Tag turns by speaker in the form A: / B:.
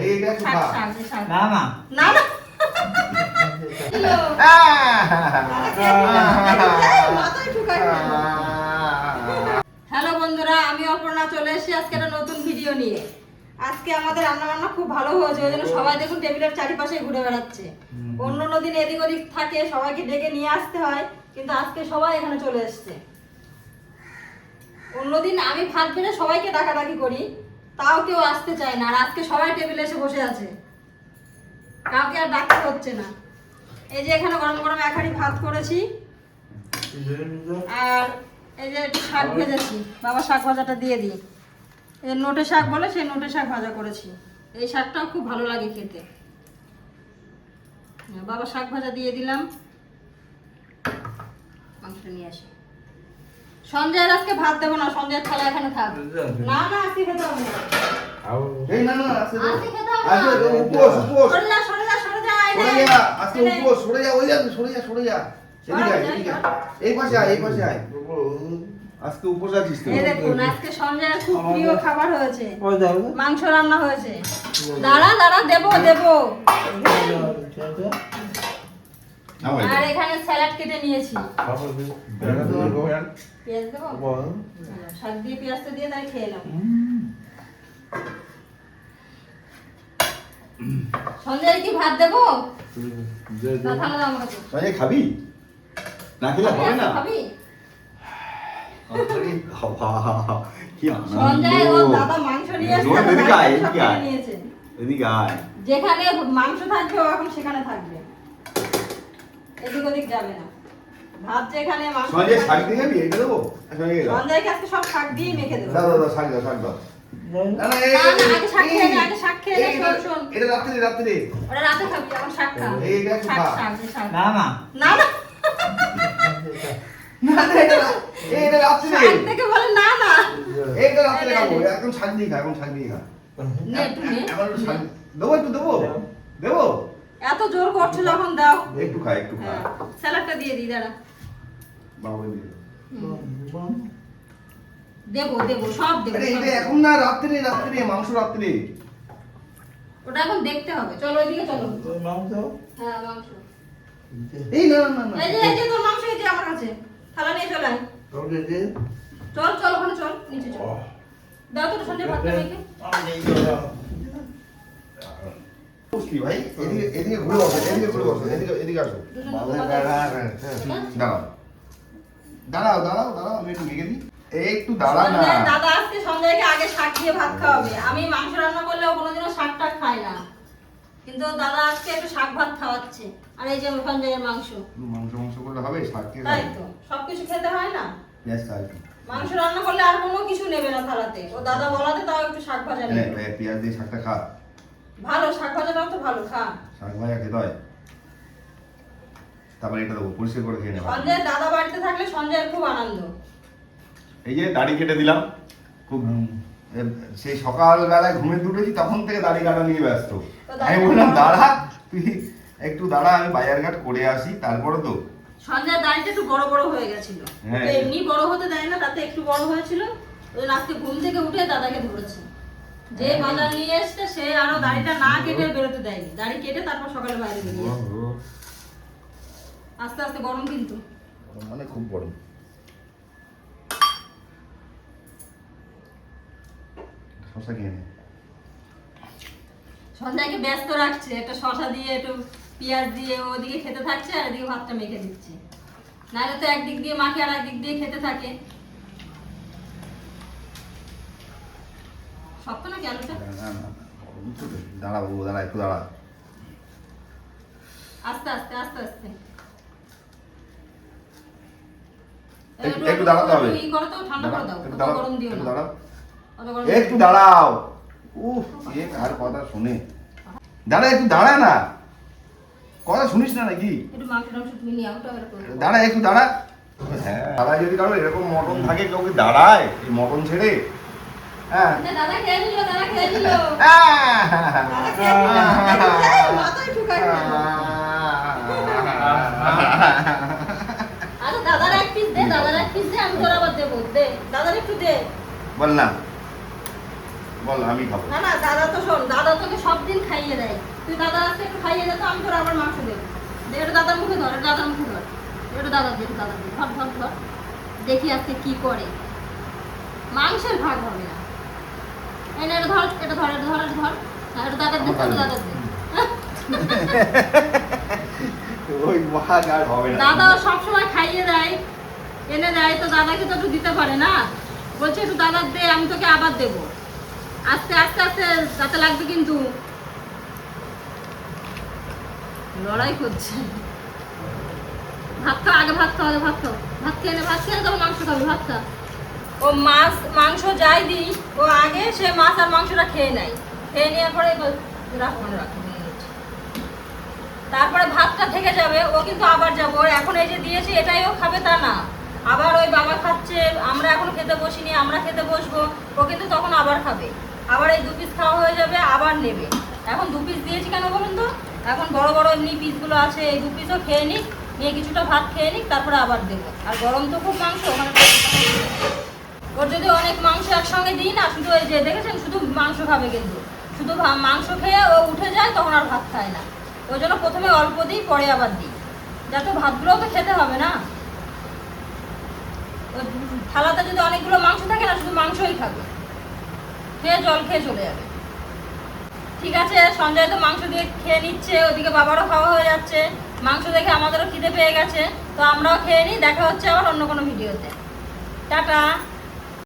A: এইটা একটু খা।
B: না না
C: না না হ্যালো বন্ধুরা, আমি অপর্ণা চলে এসেছি আজকে একটা নতুন ভিডিও নিয়ে। আজকে আমাদের রান্না বান্না খুব ভালো হয়েছে, ওই জন্য সবাই দেখুন টেবিলের চারিপাশে ঘুরে বেড়াচ্ছে। অন্য দিন এদিক ওদিক থাকে, সবাইকে ডেকে নিয়ে আসতে হয়, কিন্তু আজকে সবাই এখানে চলে এসেছে। অন্যদিন আমি ভাত বেড়ে সবাইকে ডাকাডাকি করি, তাও কেউ আসতে চায় না, আর আজকে সবাই টেবিলে এসে বসে আছে, কাউকে আর ডাকতে হচ্ছে না। এই যে এখানে গরম গরম এক হাঁড়ি ভাত করেছি, আর এই যে একটু শাক ভেজেছি। বাবা শাক ভাজাটা দিয়ে দিই, এই নোটে শাক বলে সেই নোটে শাক ভাজা করেছি। এই শাকটাও খুব ভালো লাগে খেতে। বাবা শাক ভাজা দিয়ে দিলাম, মাংসটা নিয়ে আসি। সঞ্জয়ের আজকে ভাত দেবো না, সঞ্জয়ের থালা এখানে থাক। না না আজকে খেতে হবে না,
A: এই না না আজকে
C: খেতে হবে
A: আজকে
C: না।
A: উপোস উপোস
C: সরে যা সরে যা সরে যা, এই
A: সরে
C: নে।
A: যা, আজকে
C: এই নে।
A: উপোস সরে যা, ওই যা সরে যা সরে যা, এদিকে আয় এদিকে আয়। এই পাশে আয় এই পাশে আয়, আজকে উপোস আছিস তো।
C: এই দেখুন আজকে সঞ্জয়ের খুব প্রিয় খাবার হয়েছে,
B: ওই দাও
C: মাংস রান্না হয়েছে। দাঁড়া দাঁড়া দেবো দেবো। আর এখানে স্যালাড কেটে নিয়েছি, পেঁয়াজ দেবো, শাক দিয়ে পেঁয়াজটা দিয়ে তাই খেয়ে নাও। সঞ্জয় কি ভাত দেবো? না থালা দাও আমার কাছে।
A: সঞ্জয় খাবি? না খেলে হবে না।
C: খাবি?
A: আরে বাবা, কি আনন্দ।
C: সঞ্জয় ওর দাদা মাংস নিয়ে এসেছে,
A: রোজ এদিকে আয়,
C: সব
A: এদিকে
C: কেটে
A: আয়।
C: নিয়েছে।
A: এদিকে আয়।
C: যেখানে মাংস থাকবে ও এখন সেখানে থাকবে, এদিক ওদিক যাবে না। ভাত যেখানে মাংস
A: সঞ্জয় শাক দিয়ে খাবি? এটা দেবো? সঞ্জয় দাও।
C: সঞ্জয়কে আজকে সব শাক দিয়ে মেখে দেবো।
A: দাও দাও দাও, শাক দাও শাক দাও। না না এই
C: না, না, আগে শাক খেয়ে নে, আগে শাক খেয়ে নে, শোন, শোন।
A: এটা রাত্রে রাত্রে।
C: ওরা রাতে খাবি, এখন শাক খা।
A: এইটা একটু
C: শাক,
A: খা।
C: শাক, এই শাক।
B: না না
C: না না
A: না না এটা রাত্রে।
C: শাক থেকে বলে না না।
A: এইটা রাত্রে খাবো, এখন শাক দিয়ে খা, এখন শাক দিয়ে খা।
C: নে একটু নে।
A: এখন একটু শাক দেবো, একটু দেবো দেবো।
C: এত জোর করছো যখন দাও।
A: একটু খা একটু খা।
C: হ্যাঁ, স্যালাডটা দিয়ে দিই, দাঁড়া।
A: বাবা দিয়ে।
C: দেবো দেবো সব দেবো,
A: আরে
C: সব
A: এটা
C: দেবো।
A: এখন না, রাত্রে রাত্রে মাংস রাত্রে।
C: ওটা এখন দেখতে হবে, চলো ওইদিকে চলো।
B: মাংস
C: হ্যাঁ মাংস,
A: এই না না না
C: এই যে তোর মাংস, এই যে আমার কাছে থালা নিয়ে চলে আয়।
B: তোকে যে
C: চল চল ওখানে চল, নিচে চল। দাও তো সঞ্জয় ভাতটা মেখে।
A: বুঝলি ভাই, এদিকে এদিকে ঘুরে বসো, এদিকে ঘুরে বসো, এদিকে এদিকে আসো।
C: দুজন
A: দাঁড়াও দাঁড়াও দাঁড়াও দাঁড়াও, আমি একটু মেখে দিই। একটু দাঁড়া না।
C: সঞ্জয় দাদা আজকে সঞ্জয়কে আগে শাক দিয়ে ভাত খাওয়াবে। আমি মাংস রান্না করলে ও কোনোদিনও শাক টাক খায় না, কিন্তু দাদা আজকে একটু শাক ভাত খাওয়াচ্ছে। আর এই যে সঞ্জয়ের মাংস,
A: মাংস মাংস করলে হবে? শাক কে
C: তাই
A: খাবে?
C: তো সবকিছু খেতে হয় না।
A: পেঁয়াজ খা একটু।
C: মাংস রান্না করলে আর কোনো কিছু নেবে না থালাতে, ও দাদা বলাতে তাও একটু শাক ভাজা
A: নে,
C: নেবে।
A: পেঁয়াজ দিয়ে শাকটা খা।
C: ভালো শাক ভাজাটাও তো ভালো, খা।
A: শাক ভাজা খেতে হয়। তারপরে এটা দেবো, পরিষ্কার করে খেয়ে নেবো।
C: সঞ্জয় দাদা বাড়িতে থাকলে সঞ্জয়ের খুব আনন্দ।
A: এই যে দাড়ি কেটে দিলাম, খুব সেই সকালবেলায় ঘুমে উঠেছি তখন থেকে দাড়ি কাটা নিয়ে ব্যস্ত।
C: তো দাড়ি
A: আমি বললাম
C: কাটা-
A: দাঁড়া তুই একটু দাঁড়া, আমি বাজার ঘাট করে আসি তারপরে তো।
C: সঞ্জয়ের দাড়িটা একটু বড় বড় হয়ে গেছিল,
A: হ্যাঁ।
C: তো এমনি বড় হতে দেয় না, তাতে একটু বড় হয়েছিল। ওই জন্য আজকে ঘুম থেকে উঠে দাদাকে ধরেছে, যে বাজার নিয়ে এসছে সে আরো দাড়িটা না কেটে বেরোতে দেয়নি, দাড়ি কেটে তারপর সকালে বাইরে বেরিয়ে আসে। আস্তে আস্তে গরম কিন্তু।
A: মানে খুব গরম। শশা খেয়ে নে।
C: সঞ্জয়কে ব্যস্ত রাখছে, একটা শশা দিয়ে একটু পেঁয়াজ দিয়ে ওদিকে খেতে থাকছে, আর এদিকে ভাতটা মেখে দিচ্ছে। নাহলে তো একদিক দিয়ে মাখে আর একদিক দিয়ে খেতে থাকে। শক্ত নাকি আলুটা?
A: না, না, না, গরম তো বেশি। দাঁড়া বাবু দাঁড়া, একটু দাঁড়া।
C: আস্তে আস্তে আস্তে আস্তে
A: একটু দাঁড়াতে হবে।
C: ই করো তো, ঠান্ডা করে দাও,
A: একটু
C: অত
A: দাঁড়াও,
C: গরম দিও
A: একটু
C: না।
A: দাঁড়াও।
C: অত গরম
A: একটু দাঁড়াও। উফ, এ কার কথা শুনে। দাঁড়া একটু দাঁড়া না, কথা শুনিস না নাকি?
C: একটু মাংস টাংস তুমি নিয়ে আউট হবে করে।
A: দাঁড়া একটু দাঁড়া। হ্যাঁ, দাঁড়া যদি কারো এরকম মটন থাকে, কেউ কি দাঁড়ায় এই মটন ছেড়ে? হ্যাঁ
C: দাদা খেয়ে নিল, দাদা খেয়ে নিল। মাথায় ঠুকাই দিল। আরে দাদার এক পিস দে, দাদার এক পিস দে, আমি তোর আবার দেবো। দে দাদার একটু দে।
A: বল না বল আমি খাবো।
C: না না, দাদা তো শোন, দাদা তোকে সব দিন খাইয়ে দেয়, তুই দাদা আজকে একটু খাইয়ে দে তো, আমি তোর আবার মাংস দেবো। এটা দাদার মুখে ধর, এটা দাদার মুখে ধর, এটা দাদা দিয়ে, দাদা দিয়ে ধর ধর ধর, দেখি আজকে কি করে। মাংসের ভাগ হবে না। এই না, এটা ধর, এটা ধর, এটা ধর, এটা ধর। হ্যাঁ, এটা দাদার দিয়ে, এটা দাদার দিয়ে।
A: ওই ভাগ আর হবে না।
C: দাদা সবসময় খাইয়ে দেয়, এনে দেয়, তো দাদাকে তো একটু দিতে পারে না। বলছে একটু দাদার দে, আমি তোকে আবার দেবো। আস্তে আস্তে আস্তে যাতে লাগবে কিন্তু। লড়াই করছে। ভাত খা, আগে ভাত খাও, আগে ভাত খাও। ভাত খেয়ে নে, ভাত খেয়ে তবে মাংস খাবি, ভাত খা। ও মাছ মাংস যাই দিই, ও আগে সে মাছ আর মাংসটা খেয়ে নেয়। খেয়ে নেওয়ার পরে রাখো, রাখো। তারপরে ভাতটা থেকে যাবে, ও কিন্তু আবার যাবো। ওর এখন এই যে দিয়েছি এটাই ও খাবে তা না, আবার ওই বাবা খাচ্ছে, আমরা এখন খেতে বসিনি, আমরা খেতে বসবো, ও কিন্তু তখন আবার খাবে। আবার এই 2 পিস খাওয়া হয়ে যাবে, আবার নেবে। এখন 2 পিস দিয়েছি কেন বলুন তো, এখন বড় বড় এমনি পিসগুলো আছে, এই 2 পিসও খেয়ে নিক, নিয়ে কিছুটা ভাত খেয়ে নিক, তারপরে আবার দেবো। আর গরম তো খুব মাংস ওখানে। ওর যদি অনেক মাংস একসঙ্গে দিই না, শুধু এই যে দেখেছেন শুধু মাংস খাবে, কিন্তু শুধু মাংস খেয়ে ও উঠে যায়, তখন আর ভাত খায় না। ওই জন্য প্রথমে অল্প দিই, পরে আবার দিই, যাতে ভাতগুলোও তো খেতে হবে না। ওই থালাতে যদি অনেকগুলো মাংস থাকে না, শুধু মাংসই খাবে, খেয়ে জল খেয়ে চলে যাবে। ঠিক আছে, সঞ্জয় তো মাংস দিয়ে খেয়ে নিচ্ছে, ওদিকে বাবারও খাওয়া হয়ে যাচ্ছে, মাংস দেখে আমাদেরও খিদে পেয়ে গেছে, তো আমরাও খেয়ে নিই। দেখা হচ্ছে আবার অন্য কোনো ভিডিওতে। টাটা।